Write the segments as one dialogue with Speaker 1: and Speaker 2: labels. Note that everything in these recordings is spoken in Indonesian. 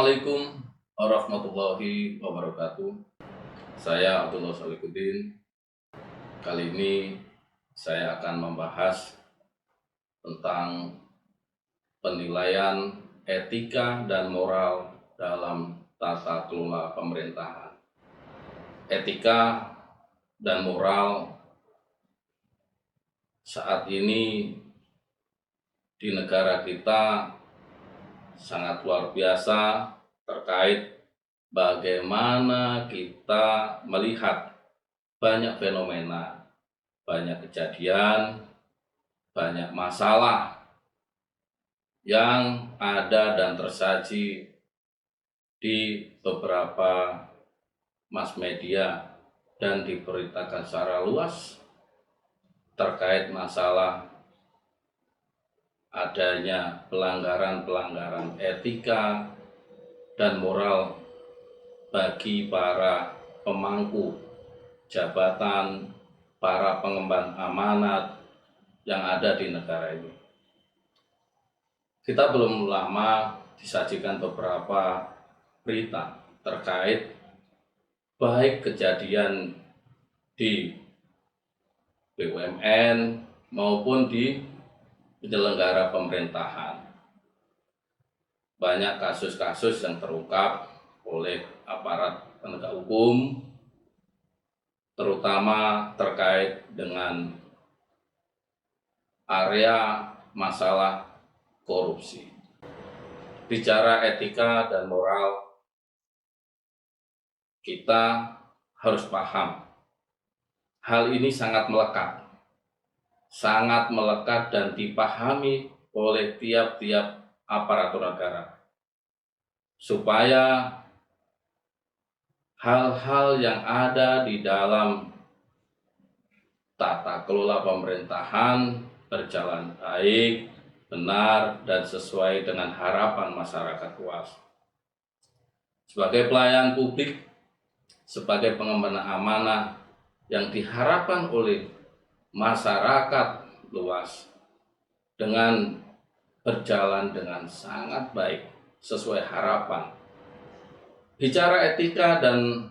Speaker 1: Assalamualaikum warahmatullahi wabarakatuh. Saya Abdullah Salikuddin. Kali ini saya akan membahas tentang penilaian etika dan moral dalam tata kelola pemerintahan. Etika dan moral saat ini di negara kita sangat luar biasa terkait bagaimana kita melihat banyak fenomena, banyak kejadian, banyak masalah yang ada dan tersaji di beberapa mass media dan diberitakan secara luas terkait masalah adanya pelanggaran-pelanggaran etika dan moral bagi para pemangku jabatan, para pengemban amanat yang ada di negara ini. Kita belum lama disajikan beberapa berita terkait baik kejadian di BUMN maupun di penyelenggara pemerintahan. Banyak kasus-kasus yang terungkap oleh aparat penegak hukum, terutama terkait dengan area masalah korupsi. Bicara etika dan moral, kita harus paham hal ini sangat melekat dan dipahami oleh tiap-tiap aparatur negara, supaya hal-hal yang ada di dalam tata kelola pemerintahan berjalan baik, benar, dan sesuai dengan harapan masyarakat luas. Sebagai pelayan publik, sebagai pengemban amanah yang diharapkan oleh masyarakat luas dengan berjalan dengan sangat baik sesuai harapan. Bicara etika dan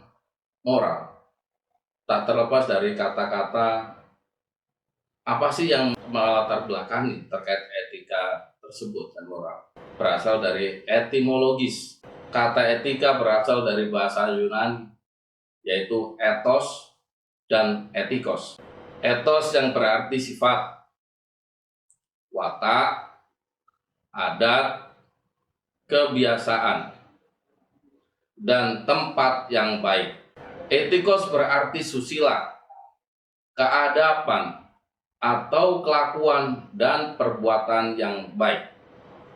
Speaker 1: moral, tak terlepas dari kata-kata apa sih yang melatar belakangi terkait etika tersebut dan moral. Berasal dari etimologis. Kata etika berasal dari bahasa Yunani, yaitu ethos dan etikos. Ethos yang berarti sifat, watak, adat, kebiasaan, dan tempat yang baik. Etikos berarti susila, keadaban, atau kelakuan dan perbuatan yang baik.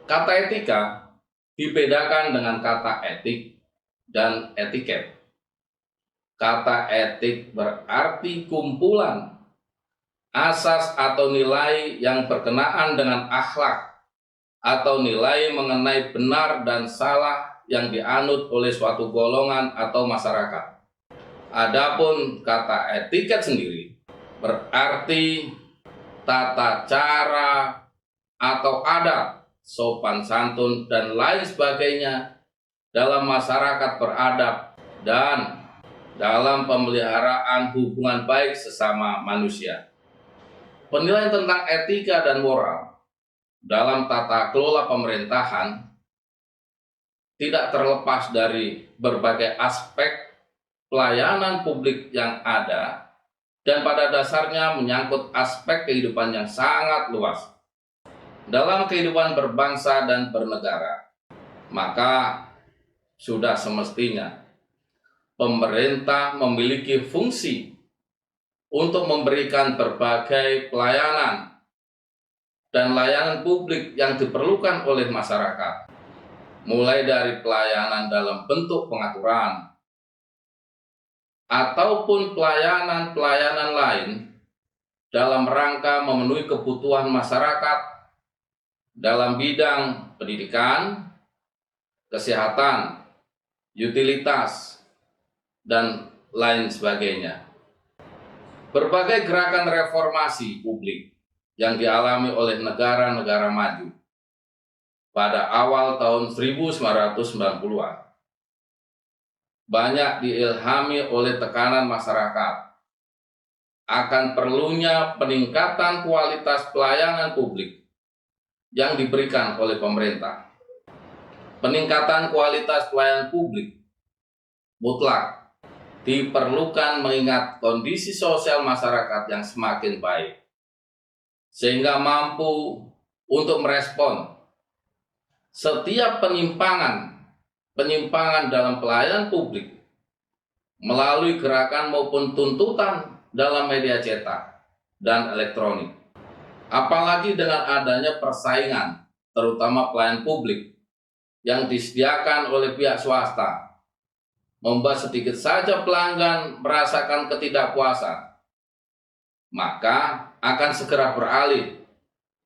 Speaker 1: Kata etika dibedakan dengan kata etik dan etiket. Kata etik berarti kumpulan asas atau nilai yang berkenaan dengan akhlak atau nilai mengenai benar dan salah yang dianut oleh suatu golongan atau masyarakat. Adapun kata etiket sendiri berarti tata cara atau adat, sopan santun, dan lain sebagainya dalam masyarakat beradab dan dalam pemeliharaan hubungan baik sesama manusia. Penilaian tentang etika dan moral dalam tata kelola pemerintahan tidak terlepas dari berbagai aspek pelayanan publik yang ada dan pada dasarnya menyangkut aspek kehidupan yang sangat luas. Dalam kehidupan berbangsa dan bernegara, maka sudah semestinya pemerintah memiliki fungsi untuk memberikan berbagai pelayanan dan layanan publik yang diperlukan oleh masyarakat, mulai dari pelayanan dalam bentuk pengaturan ataupun pelayanan-pelayanan lain dalam rangka memenuhi kebutuhan masyarakat dalam bidang pendidikan, kesehatan, utilitas, dan lain sebagainya. Berbagai gerakan reformasi publik yang dialami oleh negara-negara maju pada awal tahun 1990-an. Banyak diilhami oleh tekanan masyarakat akan perlunya peningkatan kualitas pelayanan publik yang diberikan oleh pemerintah. Peningkatan kualitas pelayanan publik mutlak diperlukan mengingat kondisi sosial masyarakat yang semakin baik, sehingga mampu untuk merespon setiap penyimpangan dalam pelayanan publik melalui gerakan maupun tuntutan dalam media cetak dan elektronik. Apalagi dengan adanya persaingan, terutama pelayanan publik yang disediakan oleh pihak swasta, membuat sedikit saja pelanggan merasakan ketidakpuasan, maka akan segera beralih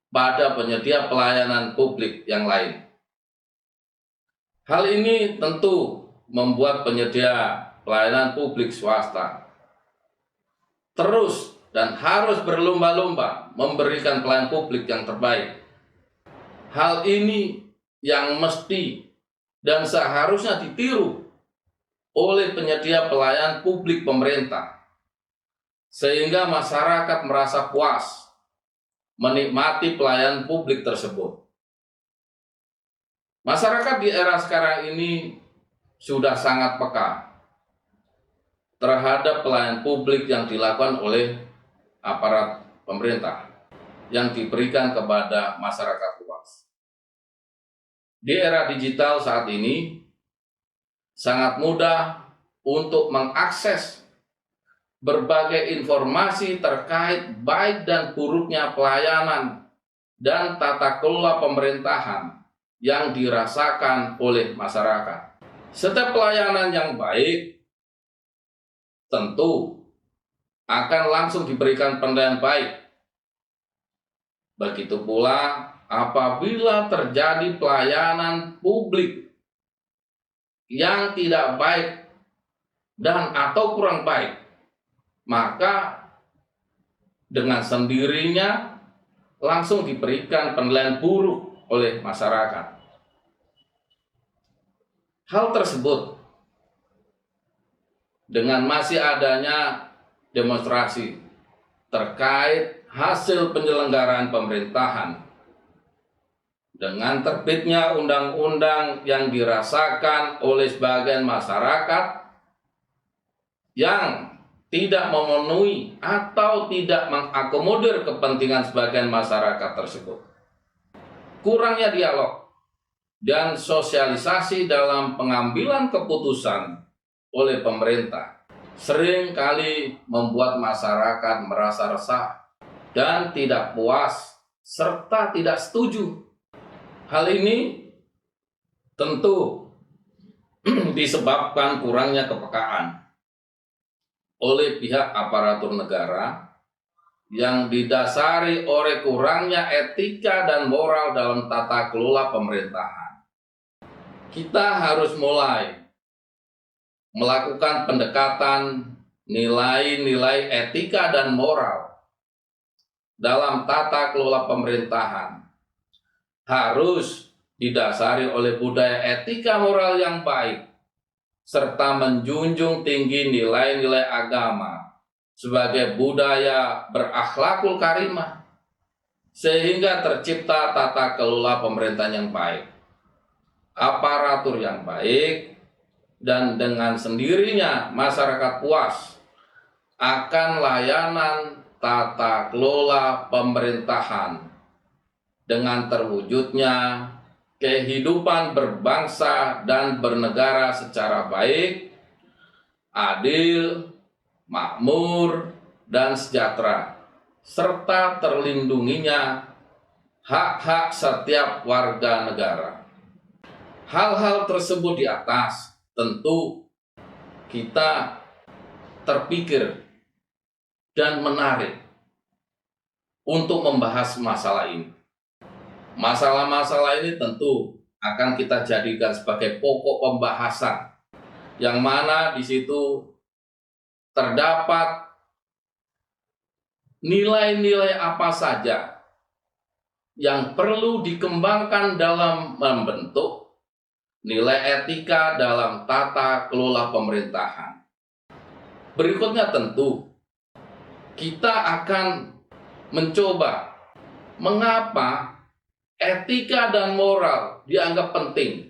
Speaker 1: pada penyedia pelayanan publik yang lain. Hal ini tentu membuat penyedia pelayanan publik swasta terus dan harus berlomba-lomba memberikan pelayanan publik yang terbaik. Hal ini yang mesti dan seharusnya ditiru oleh penyedia pelayanan publik pemerintah, sehingga masyarakat merasa puas menikmati pelayanan publik tersebut. Masyarakat di era sekarang ini sudah sangat peka terhadap pelayanan publik yang dilakukan oleh aparat pemerintah yang diberikan kepada masyarakat luas. Di era digital saat ini sangat mudah untuk mengakses berbagai informasi terkait baik dan buruknya pelayanan dan tata kelola pemerintahan yang dirasakan oleh masyarakat. Setiap pelayanan yang baik tentu akan langsung diberikan penilaian baik. Begitu pula apabila terjadi pelayanan publik yang tidak baik dan atau kurang baik, maka dengan sendirinya langsung diberikan penilaian buruk oleh masyarakat. Hal tersebut dengan masih adanya demonstrasi terkait hasil penyelenggaraan pemerintahan, dengan terbitnya undang-undang yang dirasakan oleh sebagian masyarakat yang tidak memenuhi atau tidak mengakomodir kepentingan sebagian masyarakat tersebut. Kurangnya dialog dan sosialisasi dalam pengambilan keputusan oleh pemerintah sering kali membuat masyarakat merasa resah dan tidak puas serta tidak setuju. Hal ini tentu disebabkan kurangnya kepekaan oleh pihak aparatur negara yang didasari oleh kurangnya etika dan moral dalam tata kelola pemerintahan. Kita harus mulai melakukan pendekatan nilai-nilai etika dan moral dalam tata kelola pemerintahan. Harus didasari oleh budaya etika moral yang baik, serta menjunjung tinggi nilai-nilai agama sebagai budaya berakhlakul karimah, sehingga tercipta tata kelola pemerintahan yang baik, aparatur yang baik, dan dengan sendirinya masyarakat puas akan layanan tata kelola pemerintahan dengan terwujudnya kehidupan berbangsa dan bernegara secara baik, adil, makmur, dan sejahtera, serta terlindunginya hak-hak setiap warga negara. Hal-hal tersebut di atas tentu kita terpikir dan menarik untuk membahas masalah ini. Masalah-masalah ini tentu akan kita jadikan sebagai pokok pembahasan, yang mana di situ terdapat nilai-nilai apa saja yang perlu dikembangkan dalam membentuk nilai etika dalam tata kelola pemerintahan. Berikutnya tentu kita akan mencoba mengapa etika dan moral dianggap penting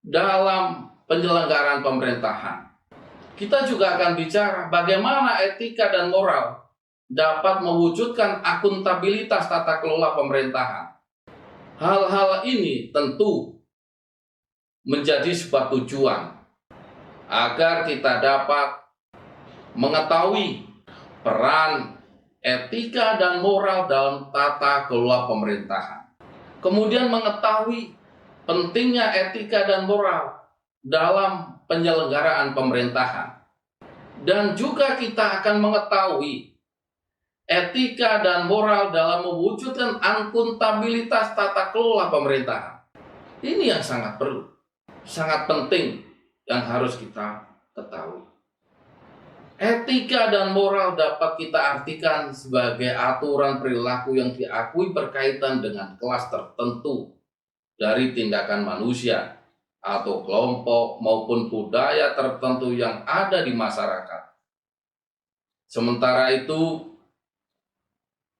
Speaker 1: dalam penyelenggaraan pemerintahan. Kita juga akan bicara bagaimana etika dan moral dapat mewujudkan akuntabilitas tata kelola pemerintahan. Hal-hal ini tentu menjadi sebuah tujuan agar kita dapat mengetahui peran etika dan moral dalam tata kelola pemerintahan. Kemudian mengetahui pentingnya etika dan moral dalam penyelenggaraan pemerintahan. Dan juga kita akan mengetahui etika dan moral dalam mewujudkan akuntabilitas tata kelola pemerintahan. Ini yang sangat perlu, sangat penting yang harus kita ketahui. Etika dan moral dapat kita artikan sebagai aturan perilaku yang diakui berkaitan dengan kelas tertentu dari tindakan manusia atau kelompok maupun budaya tertentu yang ada di masyarakat. Sementara itu,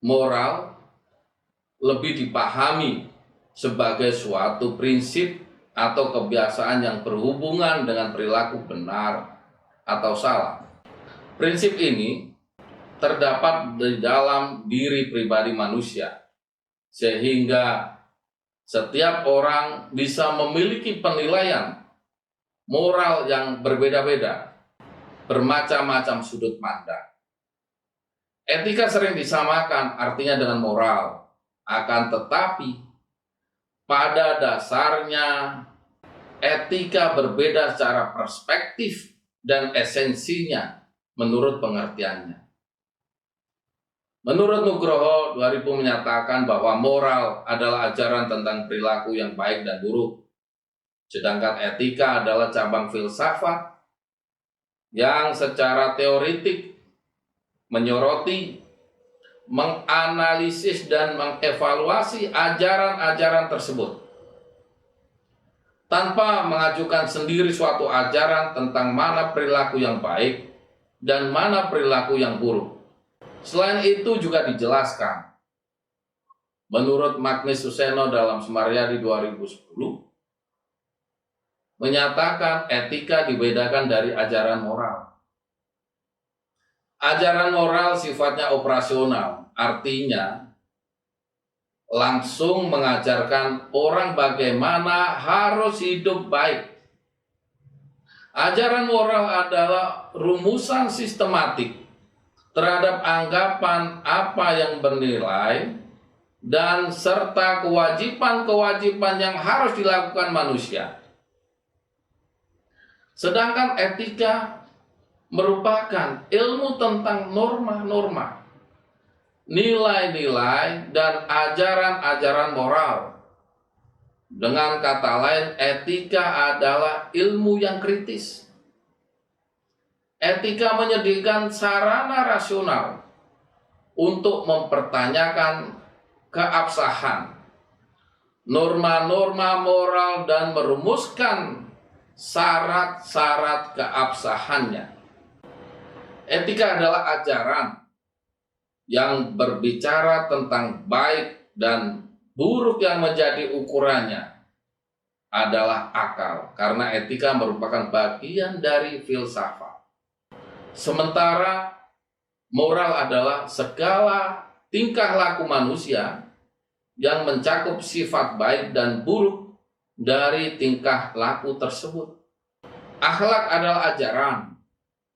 Speaker 1: moral lebih dipahami sebagai suatu prinsip atau kebiasaan yang berhubungan dengan perilaku benar atau salah. Prinsip ini terdapat di dalam diri pribadi manusia, sehingga setiap orang bisa memiliki penilaian moral yang berbeda-beda, bermacam-macam sudut pandang. Etika sering disamakan artinya dengan moral, akan tetapi pada dasarnya etika berbeda secara perspektif dan esensinya menurut pengertiannya. Menurut Nugroho 2000 menyatakan bahwa moral adalah ajaran tentang perilaku yang baik dan buruk, sedangkan etika adalah cabang filsafat yang secara teoritik menyoroti, menganalisis, dan mengevaluasi ajaran-ajaran tersebut tanpa mengajukan sendiri suatu ajaran tentang mana perilaku yang baik dan mana perilaku yang buruk. Selain itu juga dijelaskan menurut Magnus Suseno dalam Sumaryadi 2010 menyatakan etika dibedakan dari ajaran moral. Ajaran moral sifatnya operasional, artinya langsung mengajarkan orang bagaimana harus hidup baik. Ajaran moral adalah rumusan sistematik terhadap anggapan apa yang bernilai dan serta kewajiban-kewajiban yang harus dilakukan manusia. Sedangkan etika merupakan ilmu tentang norma-norma, nilai-nilai, dan ajaran-ajaran moral. Dengan kata lain, etika adalah ilmu yang kritis. Etika menyediakan sarana rasional untuk mempertanyakan keabsahan, norma-norma moral, dan merumuskan syarat-syarat keabsahannya. Etika adalah ajaran yang berbicara tentang baik dan buruk yang menjadi ukurannya adalah akal, karena etika merupakan bagian dari filsafat. Sementara moral adalah segala tingkah laku manusia yang mencakup sifat baik dan buruk dari tingkah laku tersebut. Akhlak adalah ajaran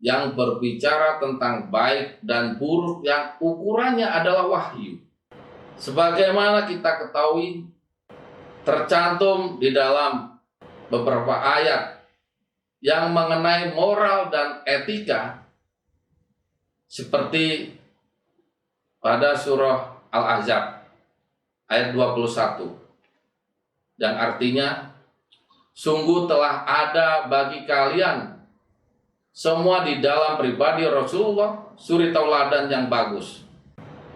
Speaker 1: yang berbicara tentang baik dan buruk yang ukurannya adalah wahyu. Sebagaimana kita ketahui, tercantum di dalam beberapa ayat yang mengenai moral dan etika, seperti pada surah Al-Ahzab ayat 21, yang artinya, sungguh telah ada bagi kalian semua di dalam pribadi Rasulullah suri tauladan yang bagus,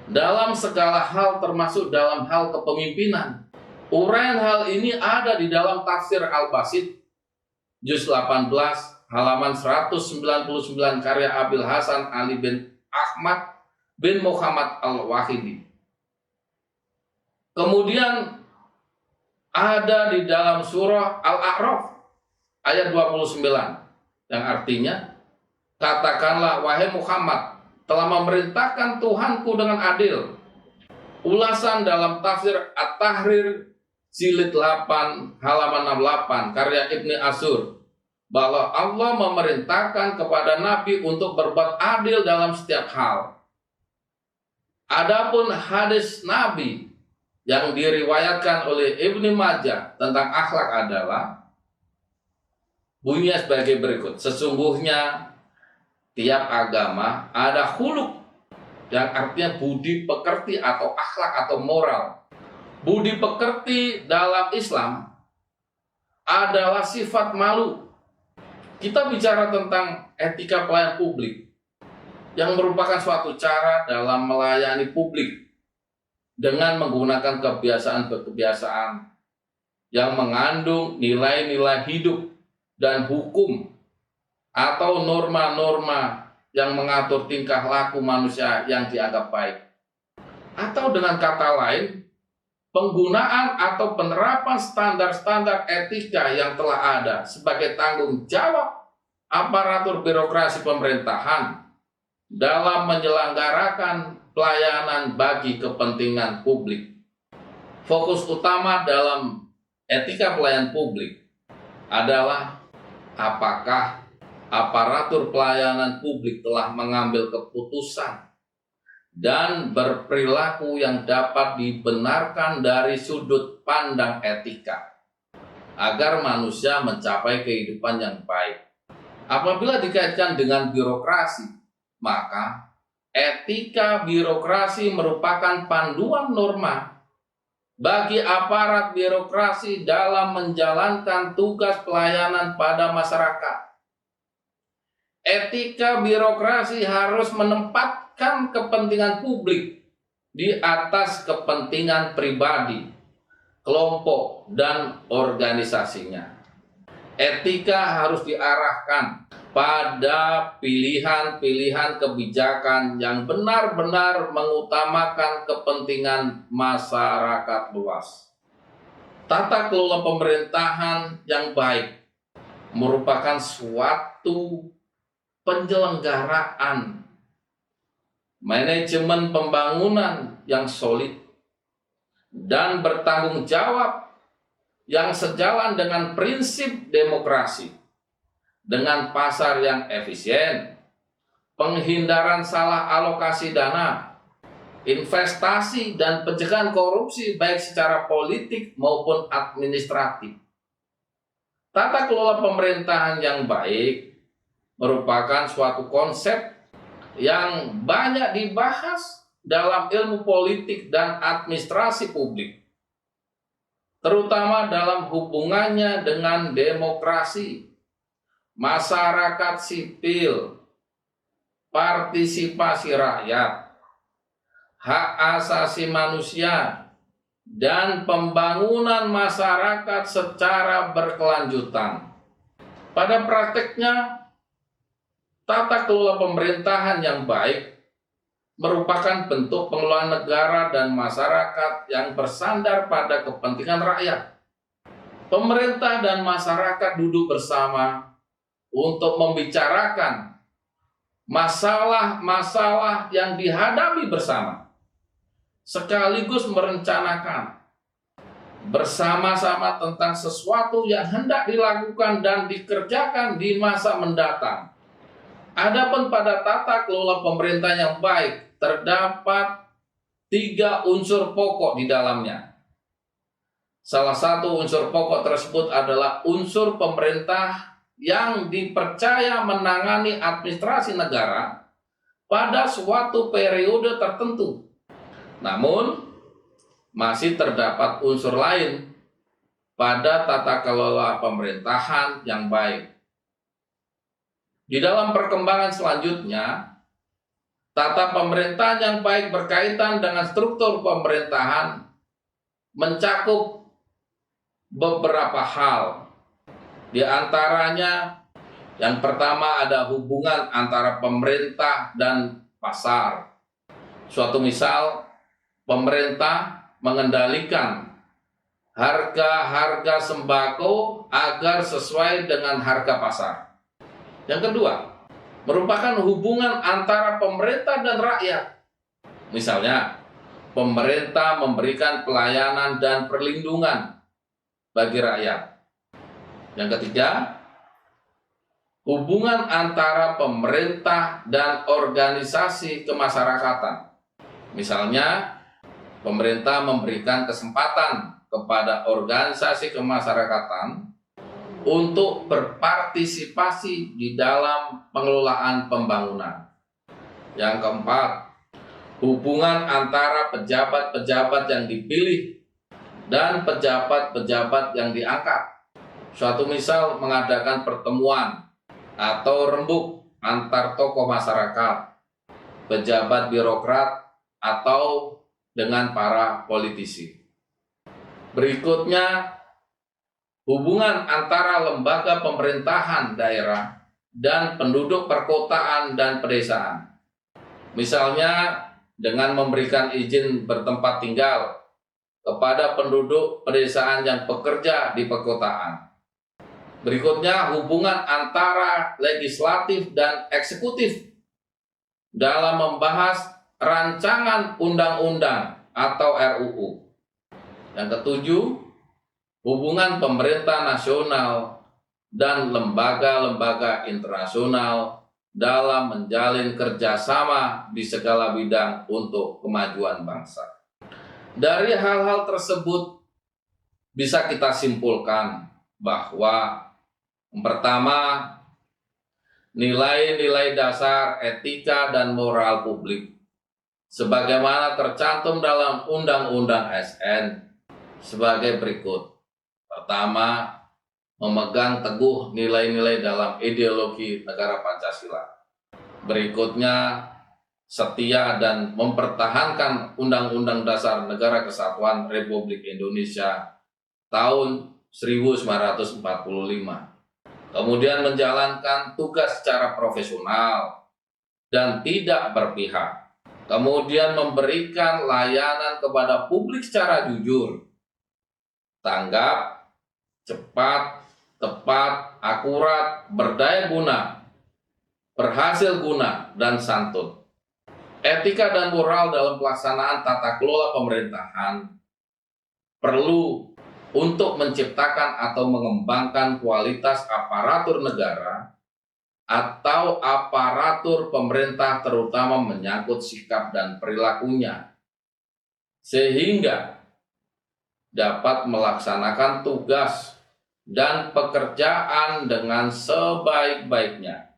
Speaker 1: dalam segala hal termasuk dalam hal kepemimpinan. Uraian hal ini ada di dalam tafsir Al-Basit juz 18 halaman 199 karya Abil Hasan Ali bin Ahmad bin Muhammad Al-Wahidi. Kemudian ada di dalam surah Al-A'raf ayat 29 yang artinya, katakanlah wahai Muhammad, telah memerintahkan Tuhanku dengan adil. Ulasan dalam tafsir At-Tahrir jilid 8 halaman 68 karya Ibni Ashur, bahwa Allah memerintahkan kepada Nabi untuk berbuat adil dalam setiap hal. Adapun hadis Nabi yang diriwayatkan oleh Ibnu Majah tentang akhlak adalah bunyinya sebagai berikut. Sesungguhnya tiap agama ada khuluq yang artinya budi pekerti atau akhlak atau moral. Budi pekerti dalam Islam adalah sifat malu. Kita bicara tentang etika pelayan publik yang merupakan suatu cara dalam melayani publik dengan menggunakan kebiasaan-kebiasaan yang mengandung nilai-nilai hidup dan hukum atau norma-norma yang mengatur tingkah laku manusia yang dianggap baik. Atau dengan kata lain, penggunaan atau penerapan standar-standar etika yang telah ada sebagai tanggung jawab aparatur birokrasi pemerintahan dalam menyelenggarakan pelayanan bagi kepentingan publik. Fokus utama dalam etika pelayanan publik adalah apakah aparatur pelayanan publik telah mengambil keputusan dan berperilaku yang dapat dibenarkan dari sudut pandang etika agar manusia mencapai kehidupan yang baik. Apabila dikaitkan dengan birokrasi, maka etika birokrasi merupakan panduan norma bagi aparat birokrasi dalam menjalankan tugas pelayanan pada masyarakat. Etika birokrasi harus menempatkan kepentingan publik di atas kepentingan pribadi, kelompok, dan organisasinya. Etika harus diarahkan pada pilihan-pilihan kebijakan yang benar-benar mengutamakan kepentingan masyarakat luas. Tata kelola pemerintahan yang baik merupakan suatu penyelenggaraan manajemen pembangunan yang solid dan bertanggung jawab yang sejalan dengan prinsip demokrasi, dengan pasar yang efisien, penghindaran salah alokasi dana, investasi dan pencegahan korupsi baik secara politik maupun administratif. Tata kelola pemerintahan yang baik merupakan suatu konsep yang banyak dibahas dalam ilmu politik dan administrasi publik, terutama dalam hubungannya dengan demokrasi, masyarakat sipil, partisipasi rakyat, hak asasi manusia, dan pembangunan masyarakat secara berkelanjutan. Pada prakteknya, tata kelola pemerintahan yang baik merupakan bentuk pengelolaan negara dan masyarakat yang bersandar pada kepentingan rakyat. Pemerintah dan masyarakat duduk bersama untuk membicarakan masalah-masalah yang dihadapi bersama, sekaligus merencanakan bersama-sama tentang sesuatu yang hendak dilakukan dan dikerjakan di masa mendatang. Adapun pada tata kelola pemerintah yang baik, terdapat 3 unsur pokok di dalamnya. Salah satu unsur pokok tersebut adalah unsur pemerintah yang dipercaya menangani administrasi negara pada suatu periode tertentu. Namun, masih terdapat unsur lain pada tata kelola pemerintahan yang baik. Di dalam perkembangan selanjutnya, Tata pemerintahan yang baik berkaitan dengan struktur pemerintahan mencakup beberapa hal. Di antaranya, yang pertama ada hubungan antara pemerintah dan pasar. Suatu misal, pemerintah mengendalikan harga-harga sembako agar sesuai dengan harga pasar. Yang kedua, merupakan hubungan antara pemerintah dan rakyat. Misalnya, pemerintah memberikan pelayanan dan perlindungan bagi rakyat. Yang ketiga, hubungan antara pemerintah dan organisasi kemasyarakatan. Misalnya, pemerintah memberikan kesempatan kepada organisasi kemasyarakatan untuk berpartisipasi di dalam pengelolaan pembangunan. Yang keempat, hubungan antara pejabat-pejabat yang dipilih dan pejabat-pejabat yang diangkat. Suatu misal mengadakan pertemuan atau rembuk antar tokoh masyarakat, pejabat birokrat, atau dengan para politisi. Berikutnya, hubungan antara lembaga pemerintahan daerah dan penduduk perkotaan dan pedesaan. Misalnya dengan memberikan izin bertempat tinggal kepada penduduk pedesaan yang bekerja di perkotaan. Berikutnya, hubungan antara legislatif dan eksekutif dalam membahas rancangan undang-undang atau RUU. Yang ketujuh, hubungan pemerintah nasional dan lembaga-lembaga internasional dalam menjalin kerjasama di segala bidang untuk kemajuan bangsa. Dari hal-hal tersebut bisa kita simpulkan bahwa yang pertama, nilai-nilai dasar etika dan moral publik sebagaimana tercantum dalam Undang-Undang ASN sebagai berikut. Pertama, memegang teguh nilai-nilai dalam ideologi negara Pancasila. Berikutnya, setia dan mempertahankan Undang-Undang Dasar Negara Kesatuan Republik Indonesia tahun 1945. Kemudian menjalankan tugas secara profesional dan tidak berpihak. Kemudian memberikan layanan kepada publik secara jujur, tanggap, cepat, tepat, akurat, berdaya guna, berhasil guna, dan santun. Etika dan moral dalam pelaksanaan tata kelola pemerintahan perlu untuk menciptakan atau mengembangkan kualitas aparatur negara atau aparatur pemerintah, terutama menyangkut sikap dan perilakunya, sehingga dapat melaksanakan tugas dan pekerjaan dengan sebaik-baiknya,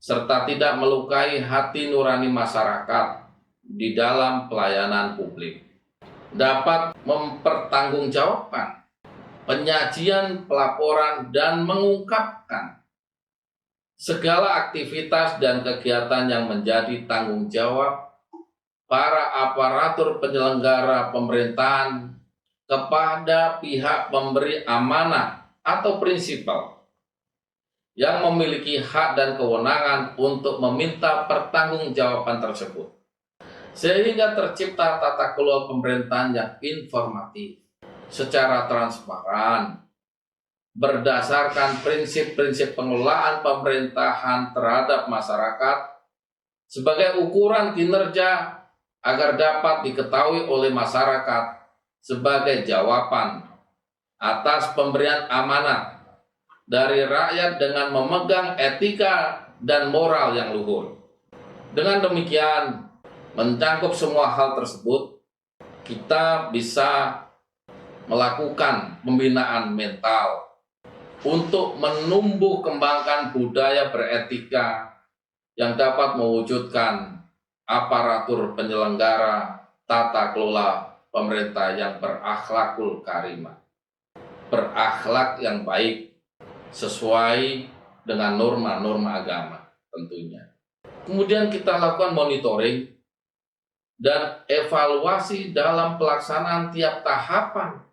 Speaker 1: serta tidak melukai hati nurani masyarakat di dalam pelayanan publik. Dapat mempertanggungjawabkan penyajian, pelaporan, dan mengungkapkan segala aktivitas dan kegiatan yang menjadi tanggung jawab para aparatur penyelenggara pemerintahan kepada pihak pemberi amanah atau prinsipal yang memiliki hak dan kewenangan untuk meminta pertanggungjawaban tersebut, sehingga tercipta tata kelola pemerintahan yang informatif, secara transparan, berdasarkan prinsip-prinsip pengelolaan pemerintahan terhadap masyarakat sebagai ukuran kinerja agar dapat diketahui oleh masyarakat sebagai jawaban atas pemberian amanat dari rakyat dengan memegang etika dan moral yang luhur. Dengan demikian, mencangkup semua hal tersebut, kita bisa melakukan pembinaan mental untuk menumbuh kembangkan budaya beretika yang dapat mewujudkan aparatur penyelenggara tata kelola pemerintah yang berakhlakul karimah, berakhlak yang baik sesuai dengan norma-norma agama tentunya. Kemudian kita lakukan monitoring dan evaluasi dalam pelaksanaan tiap tahapan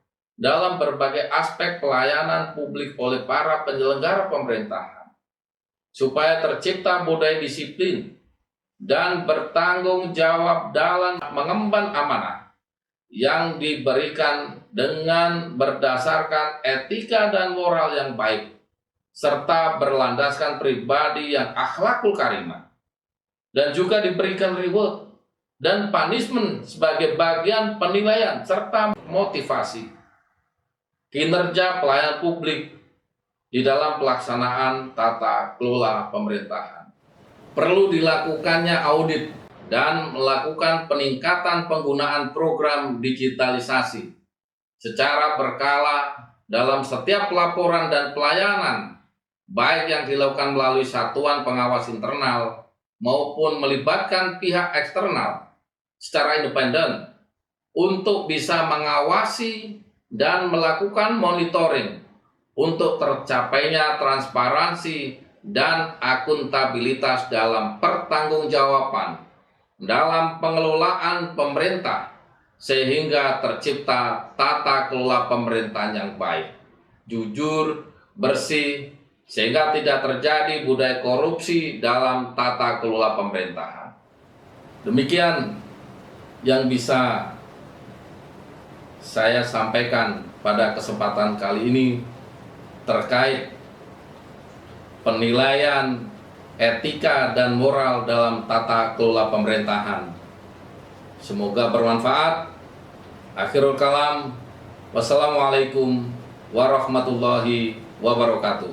Speaker 1: dalam berbagai aspek pelayanan publik oleh para penyelenggara pemerintahan, supaya tercipta budaya disiplin dan bertanggung jawab dalam mengemban amanah yang diberikan dengan berdasarkan etika dan moral yang baik, serta berlandaskan pribadi yang akhlakul karimah, dan juga diberikan reward dan punishment sebagai bagian penilaian serta motivasi kinerja pelayanan publik di dalam pelaksanaan tata kelola pemerintahan. Perlu dilakukannya audit dan melakukan peningkatan penggunaan program digitalisasi secara berkala dalam setiap laporan dan pelayanan, baik yang dilakukan melalui satuan pengawas internal maupun melibatkan pihak eksternal secara independen untuk bisa mengawasi dan melakukan monitoring untuk tercapainya transparansi dan akuntabilitas dalam pertanggungjawaban dalam pengelolaan pemerintah, sehingga tercipta tata kelola pemerintahan yang baik, jujur, bersih, sehingga tidak terjadi budaya korupsi dalam tata kelola pemerintahan. Demikian yang bisa saya sampaikan pada kesempatan kali ini terkait penilaian etika dan moral dalam tata kelola pemerintahan. Semoga bermanfaat. Akhirul kalam. Wassalamualaikum warahmatullahi wabarakatuh.